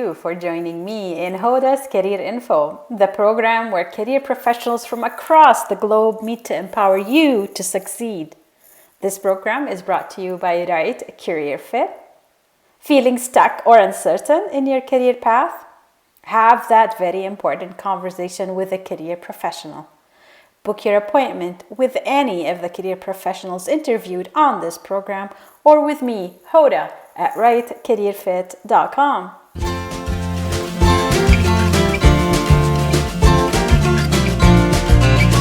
you for joining me in Hoda's Career Info, the program where career professionals from across the globe meet to empower you to succeed. This program is brought to you by Right Career Fit. Feeling stuck or uncertain in your career path? Have that very important conversation with a career professional. Book your appointment with any of the career professionals interviewed on this program or with me, Hoda, at rightcareerfit.com.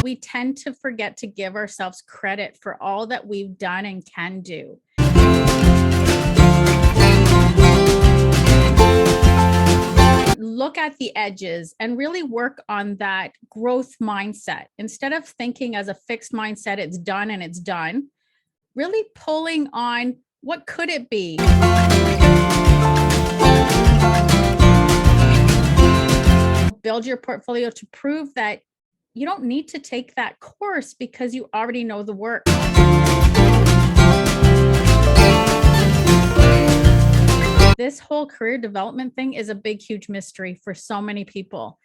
We tend to forget to give ourselves credit for all that we've done and can do. Look at the edges and really work on that growth mindset. Instead of thinking as a fixed mindset, it's done and it's done, really pulling on what could it be? Build your portfolio to prove that you don't need to take that course because you already know the work. This whole career development thing is a big, huge mystery for so many people.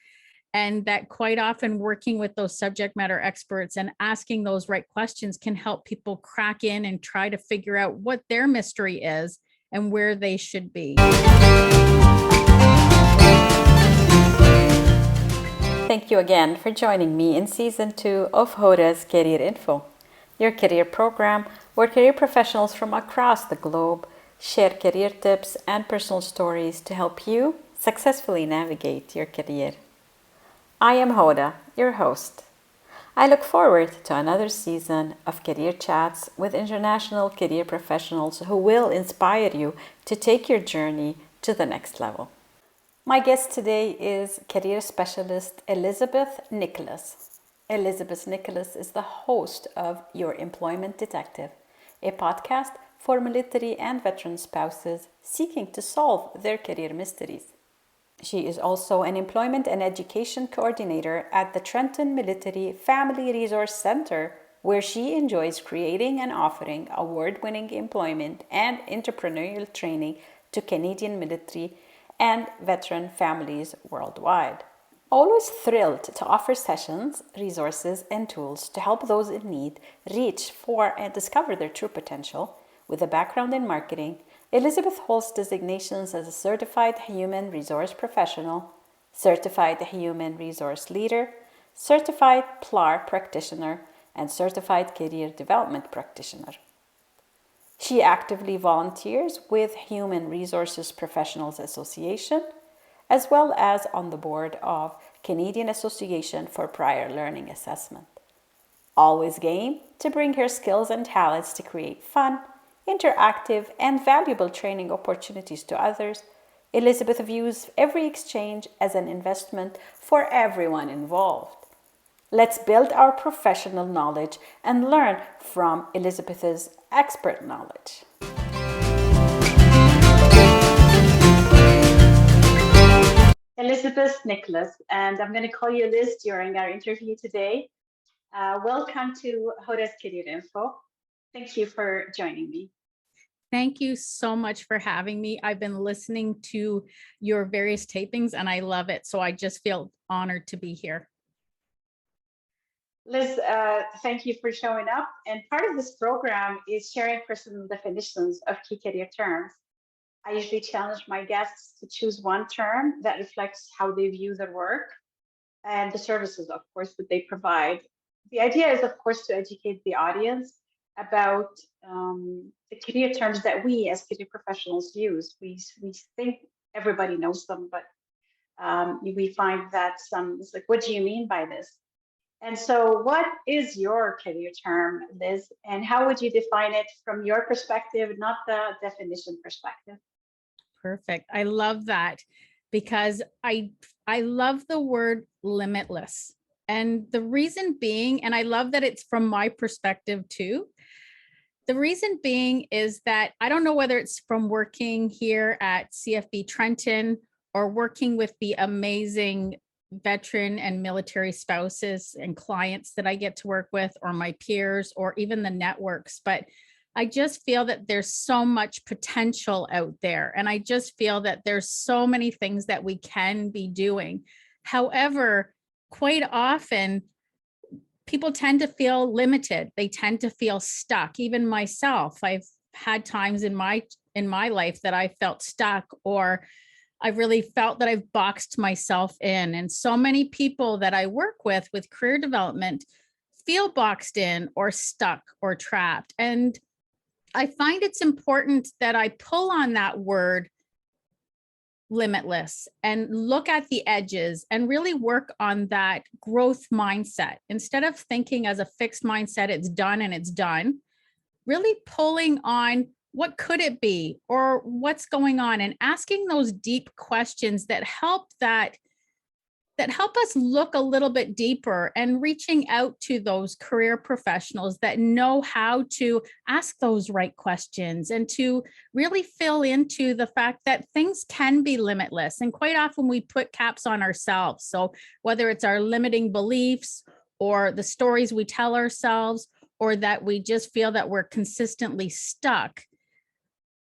And that quite often working with those subject matter experts and asking those right questions can help people crack in and try to figure out what their mystery is and where they should be. Thank you again for joining me in Season 2 of Hoda's Career Info, your career program where career professionals from across the globe share career tips and personal stories to help you successfully navigate your career. I am Hoda, your host. I look forward to another season of career chats with international career professionals who will inspire you to take your journey to the next level. My guest today is career specialist Elizabeth Nicholas. Elizabeth Nicholas is the host of Your Employment Detective, a podcast for military and veteran spouses seeking to solve their career mysteries. She is also an employment and education coordinator at the Trenton Military Family Resource Center, where she enjoys creating and offering award-winning employment and entrepreneurial training to Canadian military and veteran families worldwide. Always thrilled to offer sessions, resources, and tools to help those in need reach for and discover their true potential. With a background in marketing, Elizabeth holds designations as a Certified Human Resource Professional, Certified Human Resource Leader, Certified PLAR Practitioner, and Certified Career Development Practitioner. She actively volunteers with Human Resources Professionals Association, as well as on the board of Canadian Association for Prior Learning Assessment. Always game to bring her skills and talents to create fun, interactive, and valuable training opportunities to others, Elizabeth views every exchange as an investment for everyone involved. Let's build our professional knowledge and learn from Elizabeth's expert knowledge. Elizabeth Nicholas, and I'm going to call you Liz during our interview today. Welcome to Hoda's Career Info. Thank you for joining me. Thank you so much for having me. I've been listening to your various tapings and I love it. So I just feel honored to be here. Liz, thank you for showing up. And part of this program is sharing personal definitions of key career terms. I usually challenge my guests to choose one term that reflects how they view their work and the services, of course, that they provide. The idea is, of course, to educate the audience about the career terms that we as career professionals use. We think everybody knows them, but we find that it's like, what do you mean by this? And so what is your career term, Liz, and how would you define it from your perspective, not the definition perspective? Perfect. I love that because I love the word limitless. And the reason being, and I love that it's from my perspective too. The reason being is that I don't know whether it's from working here at CFB Trenton or working with the amazing veteran and military spouses and clients that I get to work with, or my peers, or even the networks. But I just feel that there's so much potential out there. And I just feel that there's so many things that we can be doing. However, quite often, people tend to feel limited. They tend to feel stuck. Even myself, I've had times in my life that I felt stuck, or I really felt that I've boxed myself in. And so many people that I work with career development feel boxed in or stuck or trapped. And I find it's important that I pull on that word limitless and look at the edges and really work on that growth mindset. Instead of thinking as a fixed mindset, it's done and it's done, really pulling on what could it be or what's going on, and asking those deep questions that help us look a little bit deeper, and reaching out to those career professionals that know how to ask those right questions and to really fill into the fact that things can be limitless. And quite often we put caps on ourselves. So whether it's our limiting beliefs or the stories we tell ourselves, or that we just feel that we're consistently stuck,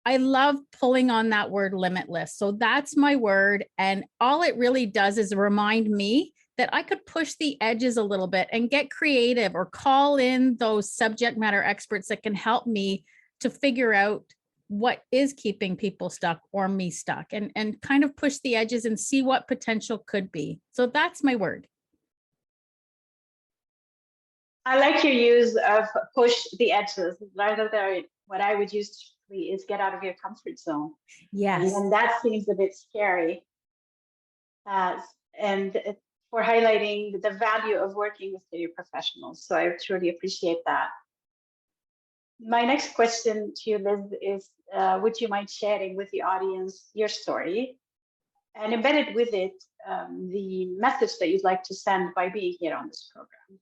I love pulling on that word limitless. So that's my word. And all it really does is remind me that I could push the edges a little bit and get creative, or call in those subject matter experts that can help me to figure out what is keeping people stuck or me stuck, and kind of push the edges and see what potential could be. So that's my word. I like your use of push the edges, rather than what I would use is get out of your comfort zone. Yes. And that seems a bit scary. And for highlighting the value of working with career professionals. So I truly appreciate that. My next question to you, Liz, is would you mind sharing with the audience your story, and embedded with it the message that you'd like to send by being here on this program?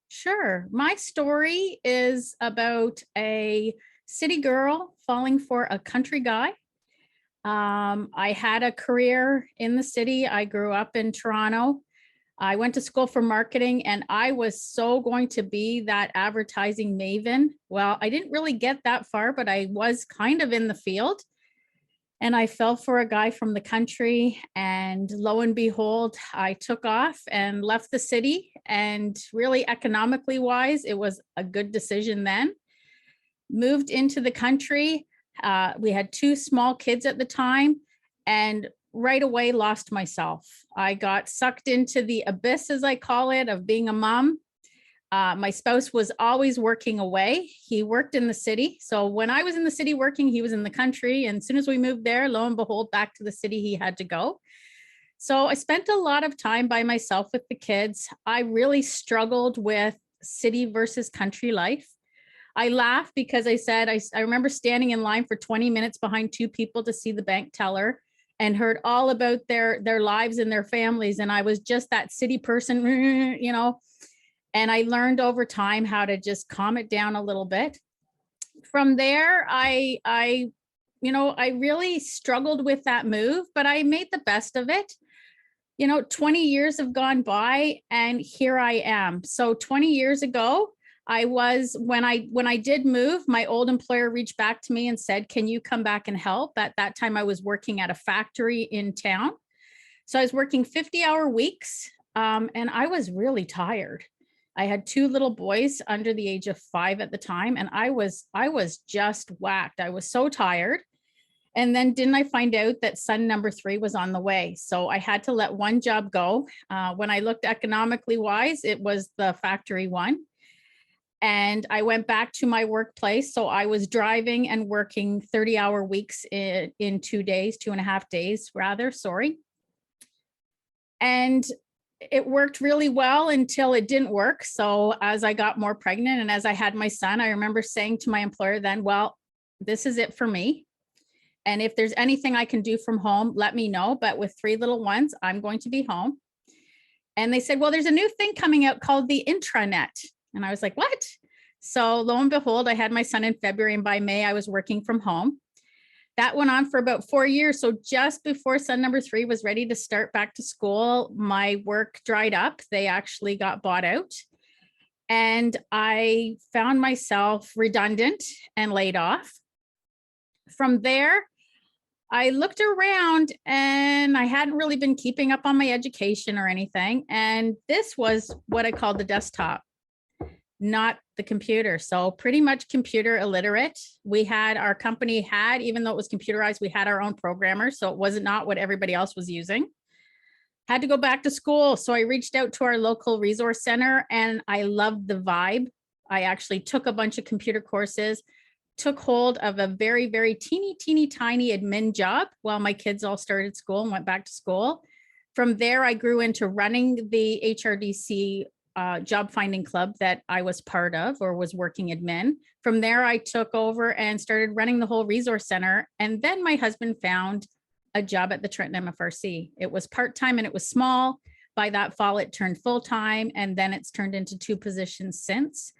Sure. My story is about a city girl falling for a country guy. I had a career in the city. I grew up in Toronto. I went to school for marketing, and I was so going to be that advertising maven. Well, I didn't really get that far, but I was kind of in the field. And I fell for a guy from the country, and lo and behold, I took off and left the city. And really, economically wise, it was a good decision then. Moved into the country. We had 2 small kids at the time, and right away lost myself. I got sucked into the abyss, as I call it, of being a mom. My spouse was always working away. He worked in the city. So when I was in the city working, he was in the country. And as soon as we moved there, lo and behold, back to the city he had to go. So I spent a lot of time by myself with the kids. I really struggled with city versus country life. I laugh because I said, I remember standing in line for 20 minutes behind 2 people to see the bank teller, and heard all about their lives and their families. And I was just that city person, you know. And I learned over time how to just calm it down a little bit. From there, I really struggled with that move, but I made the best of it. 20 years have gone by, and here I am. So 20 years ago, when I did move, my old employer reached back to me and said, "Can you come back and help?" At that time, I was working at a factory in town. So I was working 50-hour weeks, and I was really tired. I had 2 little boys under the age of 5 at the time, and I was just whacked. I was so tired. And then didn't I find out that son number 3 was on the way? So I had to let one job go. When I looked economically wise, it was the factory one. And I went back to my workplace. So I was driving and working 30-hour weeks in 2 days, 2.5 days rather, sorry. And it worked really well until it didn't work. So as I got more pregnant and as I had my son, I remember saying to my employer then, "Well, this is it for me. And if there's anything I can do from home, let me know. But with 3 little ones, I'm going to be home." And they said, "Well, there's a new thing coming out called the intranet." And I was like, "What?" So lo and behold, I had my son in February, and by May I was working from home. That went on for about 4 years. So just before son number 3 was ready to start back to school, my work dried up. They actually got bought out. and I found myself redundant and laid off. From there, I looked around and I hadn't really been keeping up on my education or anything. And this was what I called the desktop, not the computer. So pretty much computer illiterate. We had, our company had, even though it was computerized, we had our own programmers. So it was not what everybody else was using. Had to go back to school. So I reached out to our local resource center and I loved the vibe. I actually took a bunch of computer courses, took hold of a very, very teeny tiny admin job while my kids all started school and went back to school. From there, I grew into running the HRDC job finding club that I was part of or was working admin. From there, I took over and started running the whole resource center. And then my husband found a job at the Trenton MFRC. It was part-time and it was small. By that fall, it turned full-time, and then it's turned into 2 positions since.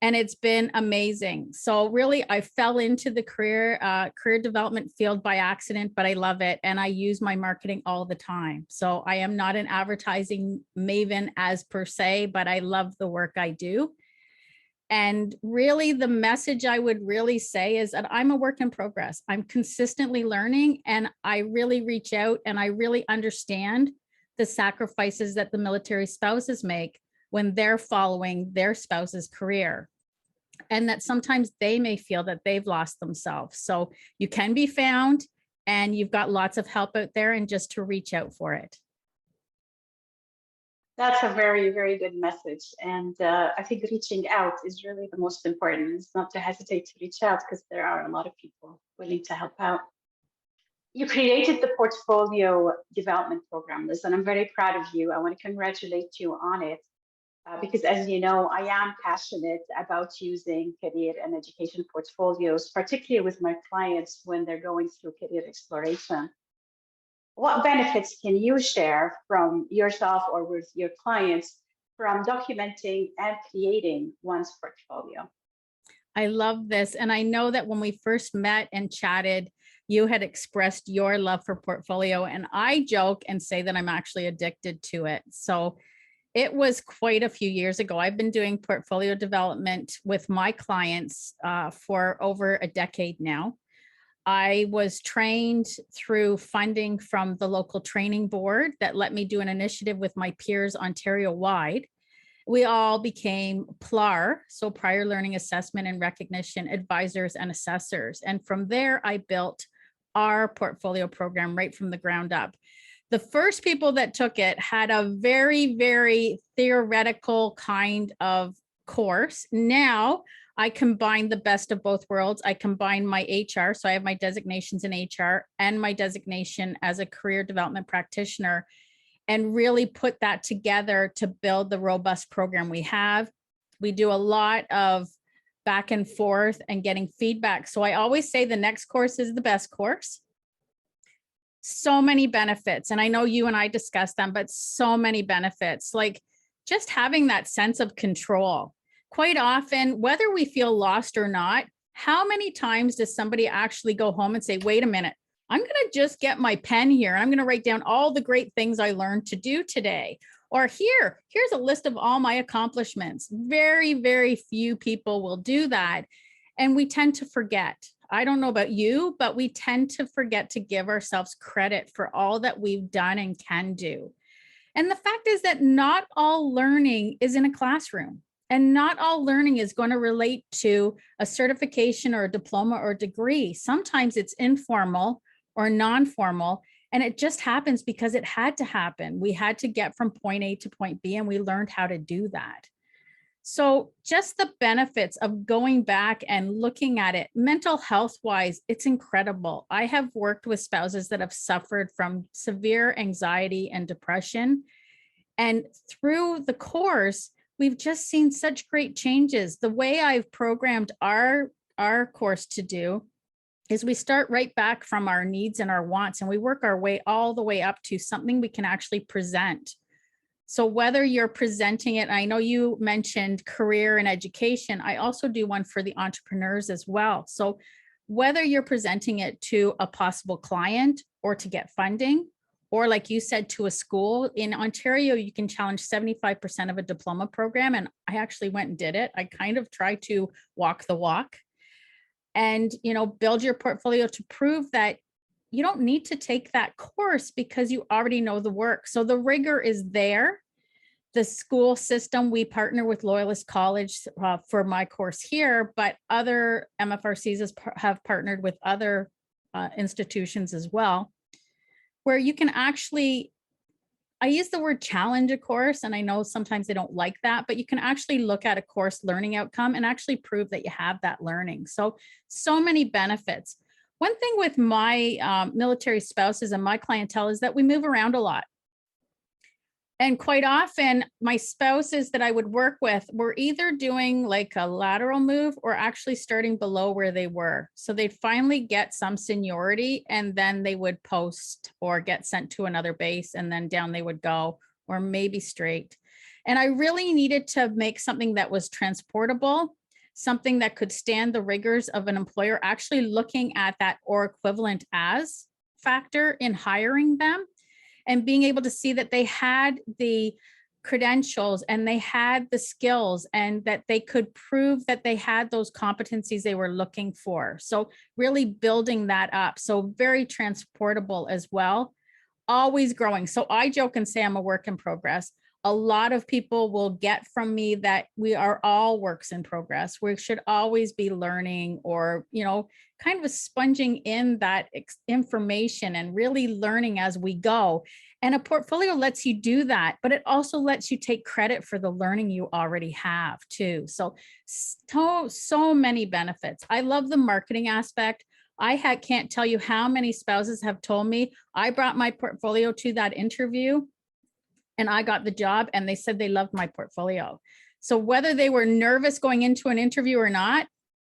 And it's been amazing. So really, I fell into the career development field by accident, but I love it. And I use my marketing all the time. So I am not an advertising maven as per se, but I love the work I do. And really the message I would really say is that I'm a work in progress. I'm consistently learning, and I really reach out and I really understand the sacrifices that the military spouses make when they're following their spouse's career, and that sometimes they may feel that they've lost themselves. So you can be found, and you've got lots of help out there, and just to reach out for it. That's a very, very good message. And I think reaching out is really the most important. It's not to hesitate to reach out, because there are a lot of people willing to help out. You created the portfolio development program, Liz, and I'm very proud of you. I want to congratulate you on it. Because as you know, I am passionate about using career and education portfolios, particularly with my clients when they're going through career exploration. What benefits can you share from yourself or with your clients from documenting and creating one's portfolio? I love this. And I know that when we first met and chatted, you had expressed your love for portfolio. And I joke and say that I'm actually addicted to it. So it was quite a few years ago. I've been doing portfolio development with my clients for over a decade now. I was trained through funding from the local training board that let me do an initiative with my peers Ontario-wide. We all became PLAR, so prior learning assessment and recognition advisors and assessors. And from there, I built our portfolio program right from the ground up. The first people that took it had a very, very theoretical kind of course. Now I combine the best of both worlds. I combine my HR, so I have my designations in HR and my designation as a career development practitioner, and really put that together to build the robust program we have. We do a lot of back and forth and getting feedback. So I always say the next course is the best course. So many benefits. And I know you and I discussed them, but so many benefits, like just having that sense of control. Quite often, whether we feel lost or not, how many times does somebody actually go home and say, wait a minute, I'm going to just get my pen here. I'm going to write down all the great things I learned to do today. Or here's a list of all my accomplishments. Very, very few people will do that. And we tend to forget. I don't know about you, but we tend to forget to give ourselves credit for all that we've done and can do. And the fact is that not all learning is in a classroom. And not all learning is going to relate to a certification or a diploma or degree. Sometimes it's informal or non-formal, and it just happens because it had to happen. We had to get from point A to point B, and we learned how to do that. So just the benefits of going back and looking at it, mental health wise, it's incredible. I have worked with spouses that have suffered from severe anxiety and depression. And through the course, we've just seen such great changes. The way I've programmed our course to do is we start right back from our needs and our wants, and we work our way all the way up to something we can actually present. So whether you're presenting it, I know you mentioned career and education, I also do one for the entrepreneurs as well. So whether you're presenting it to a possible client or to get funding, or like you said, to a school. In Ontario, you can challenge 75% of a diploma program. And I actually went and did it. I kind of try to walk the walk and, build your portfolio to prove that you don't need to take that course because you already know the work. So the rigor is there. The school system, we partner with Loyalist College for my course here, but other MFRCs have partnered with other institutions as well, where you can actually, I use the word challenge a course, and I know sometimes they don't like that, but you can actually look at a course learning outcome and actually prove that you have that learning. So many benefits. One thing with my military spouses and my clientele is that we move around a lot. And quite often my spouses that I would work with were either doing like a lateral move or actually starting below where they were. So they'd finally get some seniority and then they would post or get sent to another base and then down they would go, or maybe straight. And I really needed to make something that was transportable, something that could stand the rigors of an employer actually looking at that or equivalent as factor in hiring them, and being able to see that they had the credentials and they had the skills and that they could prove that they had those competencies they were looking for. So really building that up. So very transportable as well, always growing. So I joke and say I'm a work in progress. A lot of people will get from me that we are all works in progress. We should always be learning, or, kind of sponging in that information and really learning as we go. And a portfolio lets you do that, but it also lets you take credit for the learning you already have too. So many benefits. I love the marketing aspect. Can't tell you how many spouses have told me, I brought my portfolio to that interview and I got the job, and they said they loved my portfolio. So whether they were nervous going into an interview or not,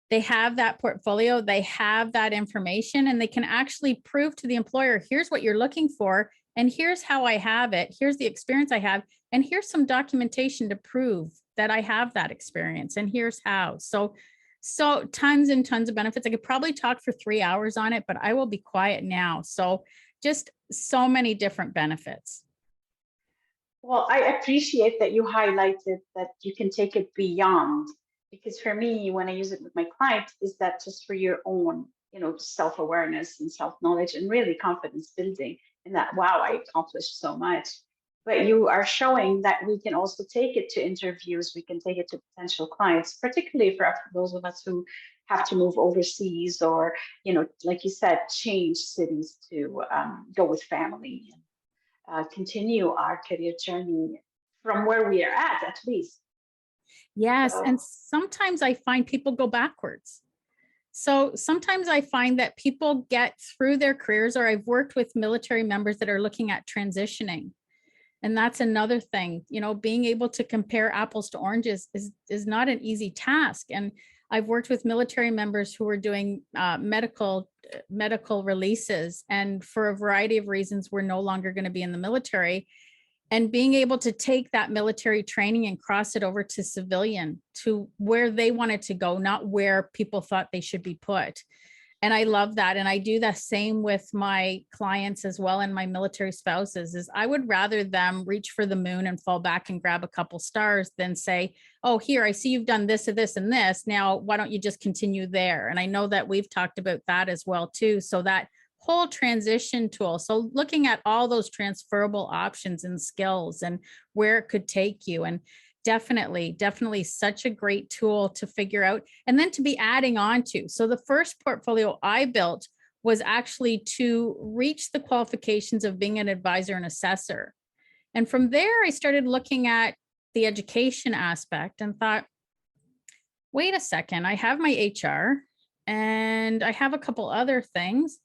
they have that portfolio, they have that information, and they can actually prove to the employer, here's what you're looking for, and here's how I have it, here's the experience I have, and here's some documentation to prove that I have that experience, and here's how. So tons and tons of benefits. I could probably talk for 3 hours on it, but I will be quiet now. So just so many different benefits. Well, I appreciate that you highlighted that you can take it beyond, because for me, when I use it with my clients, is that just for your own, self-awareness and self-knowledge and really confidence building, and that, wow, I accomplished so much. But you are showing that we can also take it to interviews, we can take it to potential clients, particularly for those of us who have to move overseas or, like you said, change cities to go with family and continue our career journey from where we are at least. Yes. So, and sometimes I find people go backwards. So sometimes I find that people get through their careers, or I've worked with military members that are looking at transitioning. And that's another thing, being able to compare apples to oranges is not an easy task. And I've worked with military members who are doing medical releases, and for a variety of reasons, we're no longer going to be in the military. And being able to take that military training and cross it over to civilian, to where they wanted to go, not where people thought they should be put. And I love that. And I do the same with my clients as well, and my military spouses, is I would rather them reach for the moon and fall back and grab a couple stars than say, oh, here, I see you've done this and this and this. Now, why don't you just continue there? And I know that we've talked about that as well too. So that whole transition tool. So looking at all those transferable options and skills and where it could take you. And definitely such a great tool to figure out and then to be adding on to. So the first portfolio I built was actually to reach the qualifications of being an advisor and assessor. And from there, I started looking at the education aspect and thought, wait a second, I have my HR and I have a couple other things.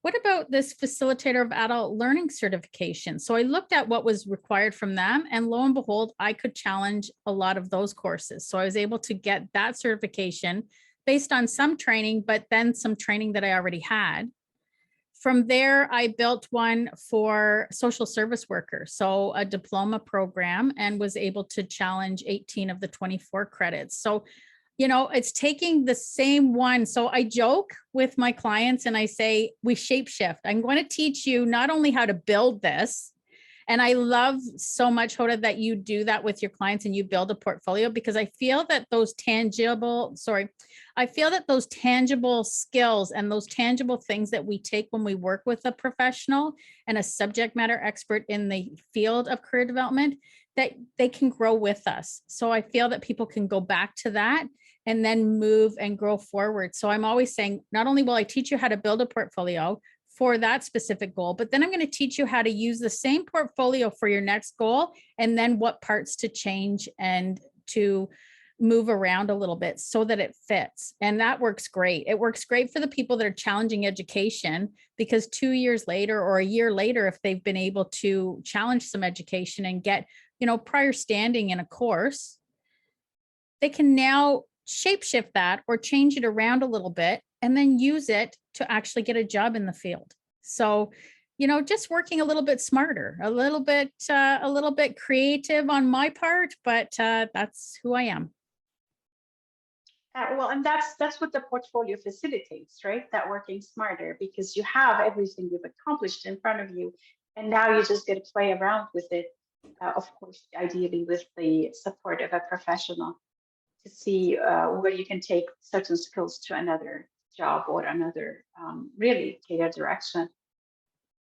What about this facilitator of adult learning certification? So I looked at what was required from them, and lo and behold, I could challenge a lot of those courses. So I was able to get that certification based on some training, but then some training that I already had. From there, I built one for social service workers, so a diploma program, and was able to challenge 18 of the 24 credits. So It's taking the same one. So I joke with my clients and I say, we shapeshift. I'm going to teach you not only how to build this, and I love so much, Hoda, that you do that with your clients and you build a portfolio, because I feel that those tangible skills and those tangible things that we take when we work with a professional and a subject matter expert in the field of career development, that they can grow with us. So I feel that people can go back to that and then move and grow forward. So I'm always saying, not only will I teach you how to build a portfolio for that specific goal, but then I'm going to teach you how to use the same portfolio for your next goal, and then what parts to change and to move around a little bit so that it fits. And that works great. It works great for the people that are challenging education, because 2 years later or a year later, if they've been able to challenge some education and get, prior standing in a course, they can now shapeshift that or change it around a little bit and then use it to actually get a job in the field. So, just working a little bit smarter, a little bit creative on my part, but that's who I am. Well, and that's what the portfolio facilitates, right? That working smarter, because you have everything you've accomplished in front of you, and now you just get to play around with it. Of course, ideally with the support of a professional, to see where you can take certain skills to another job or another really career direction.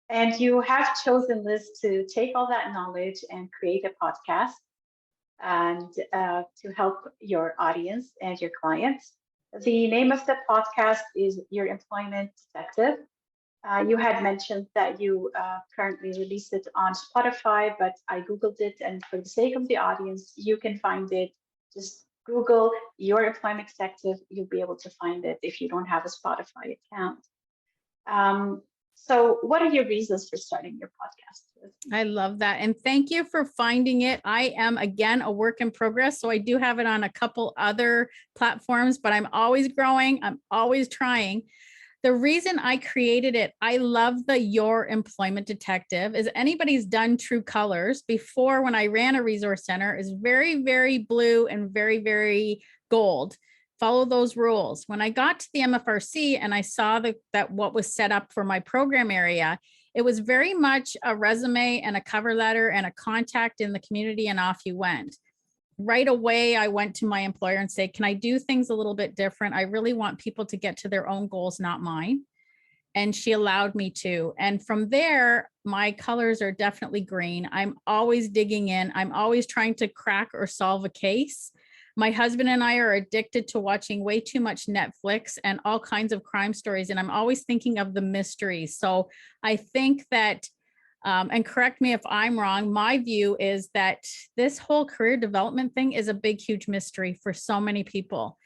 And you have chosen, Liz, to take all that knowledge and create a podcast and to help your audience and your clients. The name of the podcast is Your Employment Detective. You had mentioned that you currently released it on Spotify, but I Googled it, and for the sake of the audience, you can find it. Just Google Your Employment Detective. You'll be able to find it if you don't have a Spotify account. So what are your reasons for starting your podcast? I love that. And thank you for finding it. I am, again, a work in progress. So I do have it on a couple other platforms, but I'm always growing. I'm always trying. The reason I created it, I love the Your Employment Detective, is anybody's done True Colors before, when I ran a resource center, is very, very blue and very, very gold. Follow those rules. When I got to the MFRC and I saw that what was set up for my program area, it was very much a resume and a cover letter and a contact in the community, and off you went. Right away, I went to my employer and said, can I do things a little bit different? I really want people to get to their own goals, not mine. And she allowed me to. And from there, my colors are definitely green. I'm always digging in. I'm always trying to crack or solve a case. My husband and I are addicted to watching way too much Netflix and all kinds of crime stories. And I'm always thinking of the mysteries. So I think that, and correct me if I'm wrong, my view is that this whole career development thing is a big, huge mystery for so many people.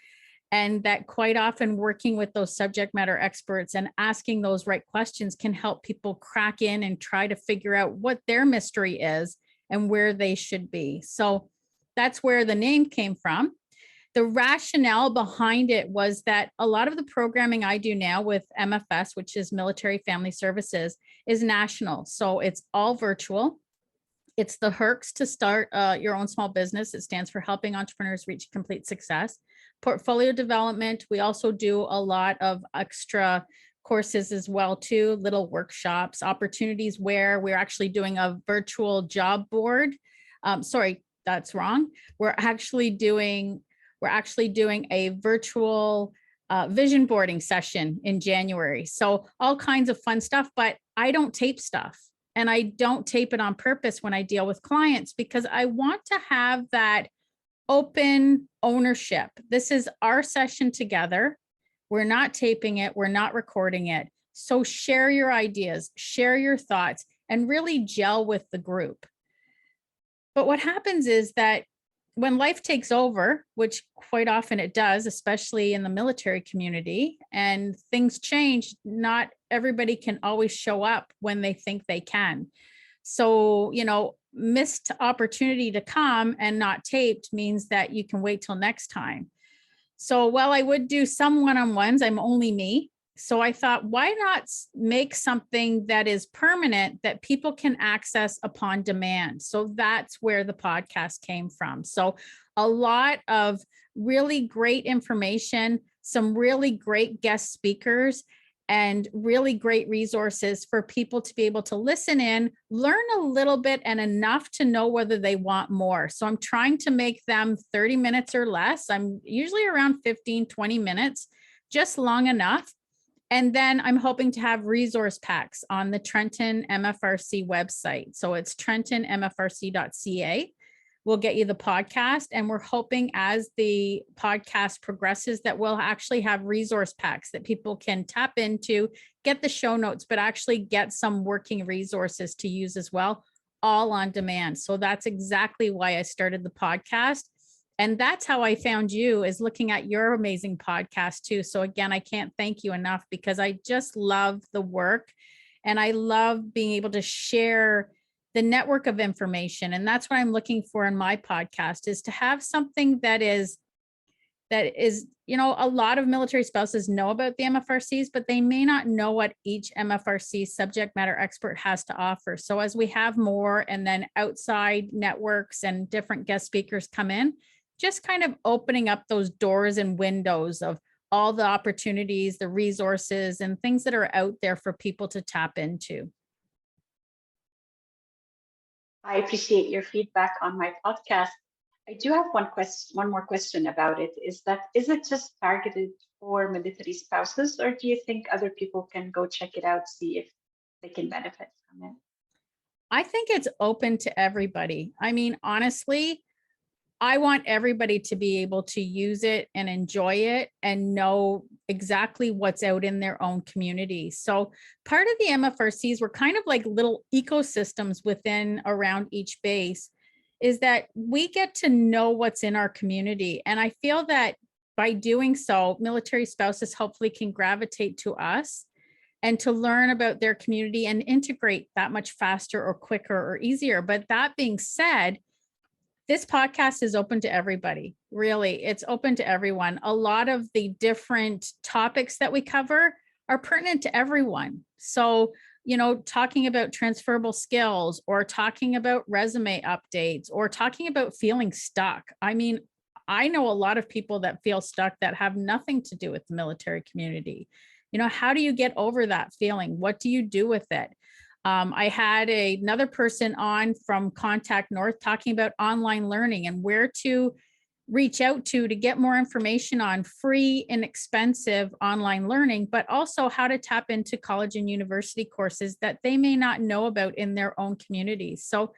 And that quite often working with those subject matter experts and asking those right questions can help people crack in and try to figure out what their mystery is and where they should be. So that's where the name came from. The rationale behind it was that a lot of the programming I do now with MFS, which is Military Family Services, is national. So it's all virtual. It's the HERCS to start your own small business. It stands for Helping Entrepreneurs Reach Complete Success. Portfolio development. We also do a lot of extra courses as well too, little workshops, opportunities where we're actually doing a virtual job board. Sorry, that's wrong. We're actually doing a virtual vision boarding session in January. So all kinds of fun stuff, but I don't tape stuff. And I don't tape it on purpose when I deal with clients, because I want to have that open ownership. This is our session together. We're not taping it. We're not recording it. So share your ideas, share your thoughts, and really gel with the group. But what happens is that when life takes over, which quite often it does, especially in the military community, and things change, not everybody can always show up when they think they can. So, missed opportunity to come and not taped means that you can wait till next time. So while I would do some one-on-ones, I'm only me. So I thought, why not make something that is permanent that people can access upon demand? So that's where the podcast came from. So a lot of really great information, some really great guest speakers, and really great resources for people to be able to listen in, learn a little bit and enough to know whether they want more. So I'm trying to make them 30 minutes or less. I'm usually around 15, 20 minutes, just long enough. And then I'm hoping to have resource packs on the Trenton MFRC website. So it's trentonmfrc.ca. We'll get you the podcast. And we're hoping as the podcast progresses that we'll actually have resource packs that people can tap into, get the show notes, but actually get some working resources to use as well, all on demand. So that's exactly why I started the podcast. And that's how I found you, is looking at your amazing podcast too. So again, I can't thank you enough, because I just love the work and I love being able to share the network of information. And that's what I'm looking for in my podcast, is to have something that is, you know, a lot of military spouses know about the MFRCs, but they may not know what each MFRC subject matter expert has to offer. So as we have more, and then outside networks and different guest speakers come in, just kind of opening up those doors and windows of all the opportunities, the resources, and things that are out there for people to tap into. I appreciate your feedback on my podcast. I do have one more question about it. Is it just targeted for military spouses, or do you think other people can go check it out, see if they can benefit from it? I think it's open to everybody. I mean, honestly, I want everybody to be able to use it and enjoy it and know exactly what's out in their own community. So part of the MFRCs were kind of like little ecosystems within around each base, is that we get to know what's in our community. And I feel that by doing so, military spouses hopefully can gravitate to us and to learn about their community and integrate that much faster or quicker or easier. But that being said, this podcast is open to everybody. Really, it's open to everyone. A lot of the different topics that we cover are pertinent to everyone. So, you know, talking about transferable skills, or talking about resume updates, or talking about feeling stuck. I mean, I know a lot of people that feel stuck that have nothing to do with the military community. You know, how do you get over that feeling? What do you do with it? I had another person on from Contact North talking about online learning and where to reach out to get more information on free, inexpensive online learning, but also how to tap into college and university courses that they may not know about in their own communities. So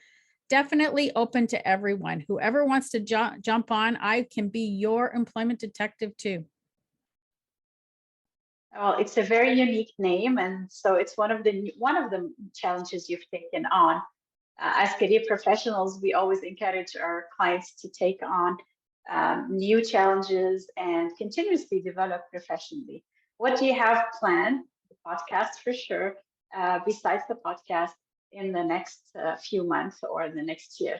definitely open to everyone. Whoever wants to jump on, I can be your employment detective too. Well, it's a very unique name, and so it's one of the challenges you've taken on. As career professionals, we always encourage our clients to take on new challenges and continuously develop professionally. What do you have planned? The podcast for sure. Besides the podcast, in the next few months or the next year.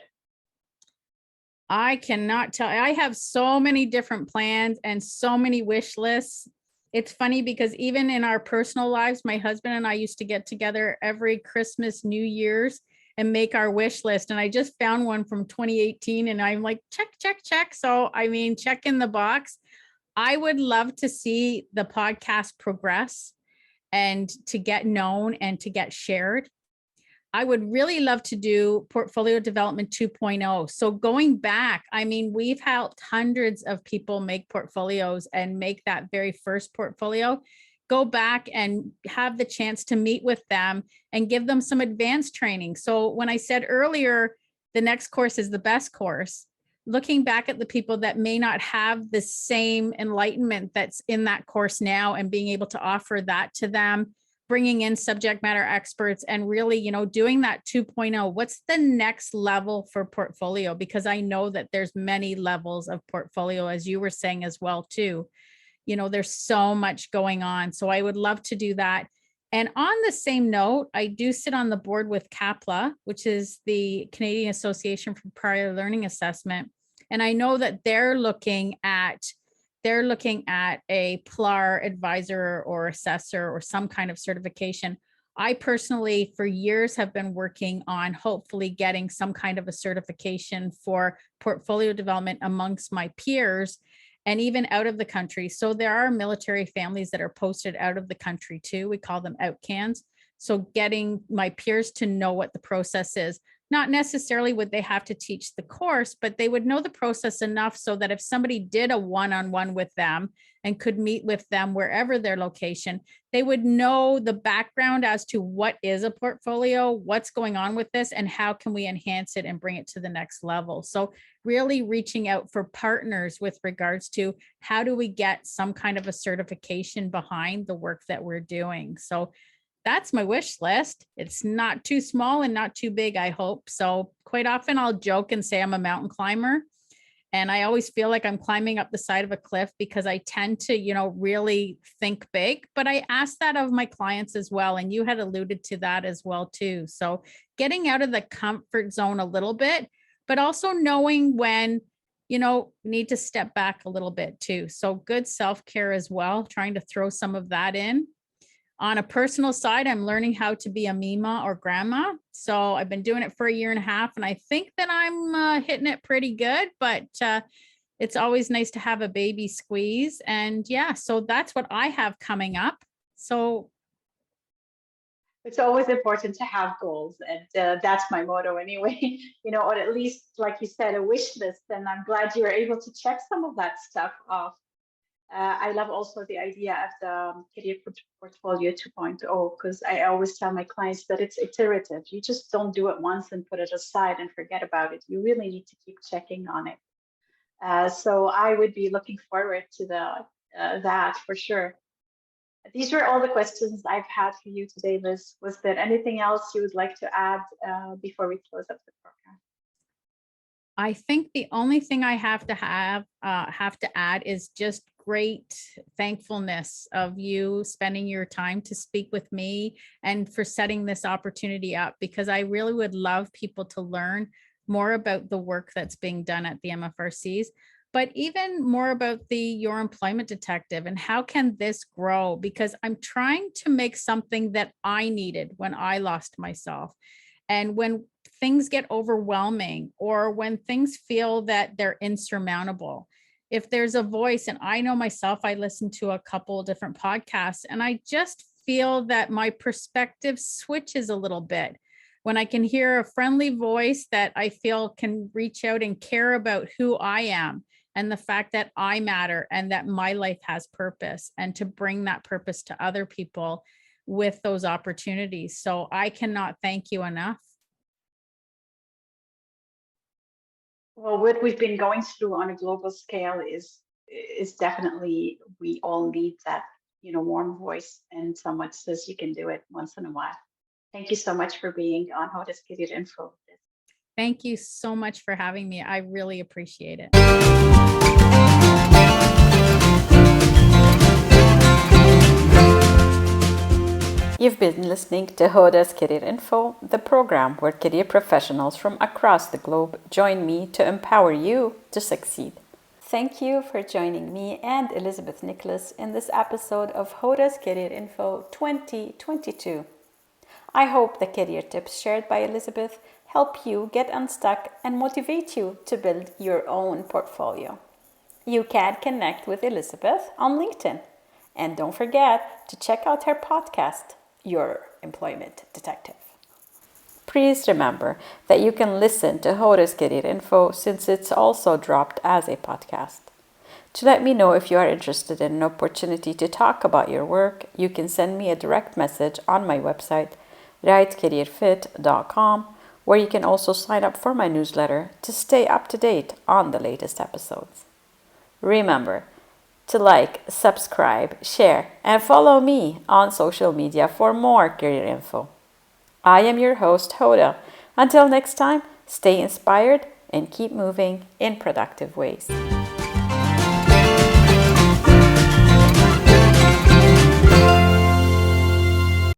I cannot tell. I have so many different plans and so many wish lists. It's funny because even in our personal lives, my husband and I used to get together every Christmas, New Year's, and make our wish list. And I just found one from 2018 and I'm like, check, check, check. So, I mean, check in the box. I would love to see the podcast progress and to get known and to get shared. I would really love to do portfolio development 2.0. So going back, I mean, we've helped hundreds of people make portfolios and make that very first portfolio. Go back and have the chance to meet with them and give them some advanced training. So when I said earlier, the next course is the best course, looking back at the people that may not have the same enlightenment that's in that course now and being able to offer that to them, bringing in subject matter experts and really, you know, doing that 2.0. What's the next level for portfolio? Because I know that there's many levels of portfolio, as you were saying as well, too. You know, there's so much going on. So I would love to do that. And on the same note, I do sit on the board with CAPLA, which is the Canadian Association for Prior Learning Assessment. And I know that they're looking at a PLAR advisor or assessor or some kind of certification. I personally, for years, have been working on hopefully getting some kind of a certification for portfolio development amongst my peers. and even out of the country. So there are military families that are posted out of the country too. We call them outcans. So getting my peers to know what the process is. Not necessarily would they have to teach the course, but they would know the process enough so that if somebody did a one-on-one with them and could meet with them wherever their location, they would know the background as to what is a portfolio, what's going on with this, and how can we enhance it and bring it to the next level. So really reaching out for partners with regards to how do we get some kind of a certification behind the work that we're doing. So that's my wish list. It's not too small and not too big, I hope. So quite often I'll joke and say I'm a mountain climber. And I always feel like I'm climbing up the side of a cliff because I tend to, really think big. But I ask that of my clients as well. And you had alluded to that as well, too. So getting out of the comfort zone a little bit, but also knowing when, need to step back a little bit, too. So good self-care as well, trying to throw some of that in. On a personal side, I'm learning how to be a Mima or grandma. So I've been doing it for a year and a half, and I think that I'm hitting it pretty good, but it's always nice to have a baby squeeze. And yeah, so that's what I have coming up. So it's always important to have goals, and that's my motto anyway, or at least, like you said, a wish list. And I'm glad you were able to check some of that stuff off. I love also the idea of the career portfolio 2.0, because I always tell my clients that it's iterative. You just don't do it once and put it aside and forget about it. You really need to keep checking on it. So I would be looking forward to that for sure. These were all the questions I've had for you today, Liz. Was there anything else you would like to add before we close up the program? I think the only thing I have to add is just great thankfulness of you spending your time to speak with me and for setting this opportunity up, because I really would love people to learn more about the work that's being done at the MFRCs, but even more about your employment detective and how can this grow, because I'm trying to make something that I needed when I lost myself. And when things get overwhelming or when things feel that they're insurmountable, if there's a voice, and I know myself, I listen to a couple of different podcasts and I just feel that my perspective switches a little bit when I can hear a friendly voice that I feel can reach out and care about who I am and the fact that I matter and that my life has purpose, and to bring that purpose to other people with those opportunities. So I cannot thank you enough. Well, what we've been going through on a global scale is definitely, we all need that, warm voice and someone says you can do it once in a while. Thank you so much for being on Hoda's Career Info. Thank you so much for having me. I really appreciate it. You've been listening to Hoda's Career Info, the program where career professionals from across the globe join me to empower you to succeed. Thank you for joining me and Elizabeth Nicholas in this episode of Hoda's Career Info 2022. I hope the career tips shared by Elizabeth help you get unstuck and motivate you to build your own portfolio. You can connect with Elizabeth on LinkedIn. And don't forget to check out her podcast, Your Employment Detective. Please remember that you can listen to Hoda's Career Info since it's also dropped as a podcast. To let me know if you are interested in an opportunity to talk about your work, you can send me a direct message on my website, rightcareerfit.com, where you can also sign up for my newsletter to stay up to date on the latest episodes. Remember to like, subscribe, share, and follow me on social media for more career info. I am your host, Hoda. Until next time, stay inspired and keep moving in productive ways.